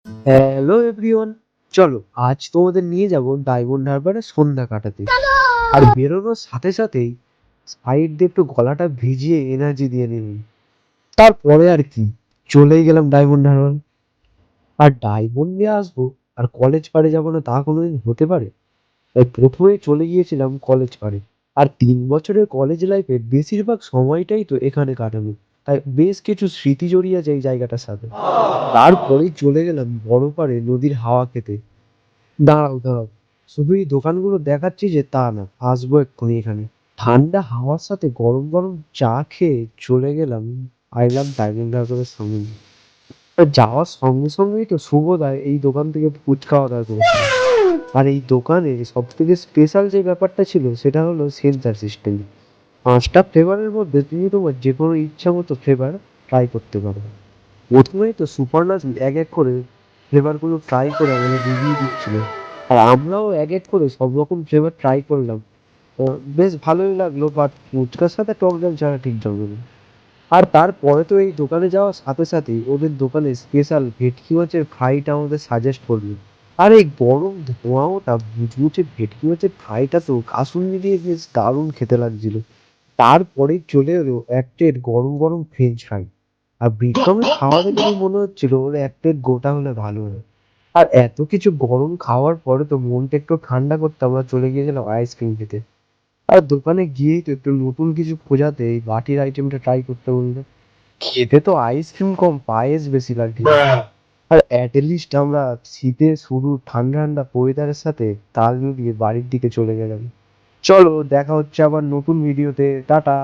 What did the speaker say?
Hello everyone, চলো আজ তোমাদের নিয়ে যাব ডায়মন্ড হারবারে সন্ধ্যা কাটাতে। আর বেরোনোর সাথে সাথেই সাইড দিয়ে একটু গলাটা ভিজিয়ে এনার্জি দিয়ে নিলাম। তারপরে আর কি, চলেই গেলাম ডায়মন্ড হারবার। আর ডায়মন্ডে আসবো আর কলেজ পাড়ে যাবো না তা কোনোদিন হতে পারে? তাই প্রথমে চলে গিয়েছিলাম কলেজ পাড়ে। আর 3 বছরের কলেজ লাইফের বেশিরভাগ সময়টাই তো এখানে কাটানো, তাই বেশ কিছু স্মৃতি জড়িয়ে যায় এই জায়গাটার সাথে। তারপরেই চলে গেলাম বড় পাড়ে নদীর হাওয়া খেতে। দাঁড়াও দাঁড়াও, শুধু এই দোকানগুলো দেখাচ্ছি যে তা না, আসবো এক্ষুনি এখানে। ঠান্ডা হাওয়ার সাথে গরম গরম চা খেয়ে চলে গেলাম আইলাম ডায়মন্ড হারবারের সামনে। আর যাওয়ার সঙ্গে সঙ্গেই তো শুভদয় এই দোকান থেকে ফুচকা অর্ডার করেছিল। আর এই দোকানে সব থেকে স্পেশাল যে ব্যাপারটা ছিল সেটা হলো সেন্সার সিস্টেম। 5টা ফ্লেভারের মধ্যে তুমি তোমার যে কোনো ইচ্ছা মতো ফ্লেভার ট্রাই করতে পারো। প্রথমেই তো সুপারনাস এক এক করে ফ্লেভারগুলো ট্রাই করে আমাদের রিভিউ দিচ্ছিল। আর আমরাও এক এক করে সব রকম ফ্লেভার ট্রাই করলাম। বেশ ভালোই লাগলো, বাট ফুচকার সাথে টক ডাল ছাড়া ঠিক জমে না। আর তারপরে তো এই দোকানে যাওয়ার সাথে সাথেই ওদের দোকানে স্পেশাল ভেটকি মাছের ফ্রাইটা আমাদের সাজেস্ট করলো। আর এই গরম ধোঁয়াওটা মুচমুচে ভেটকি মাছের ফ্রাইটা তো কাসুন্দি দিয়ে বেশ দারুণ খেতে লাগছিল। তারপরে চলে এলো এক প্লেট গরম গরম ফ্রেঞ্চ ফ্রাই। আর বিক্রমের খাওয়া দেখে তো মনে হচ্ছিল ওর এক প্লেট গোটা হলে ভালো হয়। আর এত কিছু গরম খাওয়ার পরে তো মনটা একটু ঠান্ডা করতে আমরা চলে গিয়েছিলাম আইসক্রিম খেতে। আর দোকানে গিয়েই তো একটু নতুন কিছু খোঁজাতে এই বাটির আইটেমটা ট্রাই করতে বললো। খেতে তো আইসক্রিম কম পায়েস বেশি লাগছে। আর অ্যাট লিস্ট আমরা শীতের শুরু ঠান্ডা ঠান্ডা ওয়েদারের সাথে তাল মিলিয়ে বাড়ির দিকে চলে গেলাম। চলো দেখা হচ্ছে আবার নতুন ভিডিওতে, টাটা।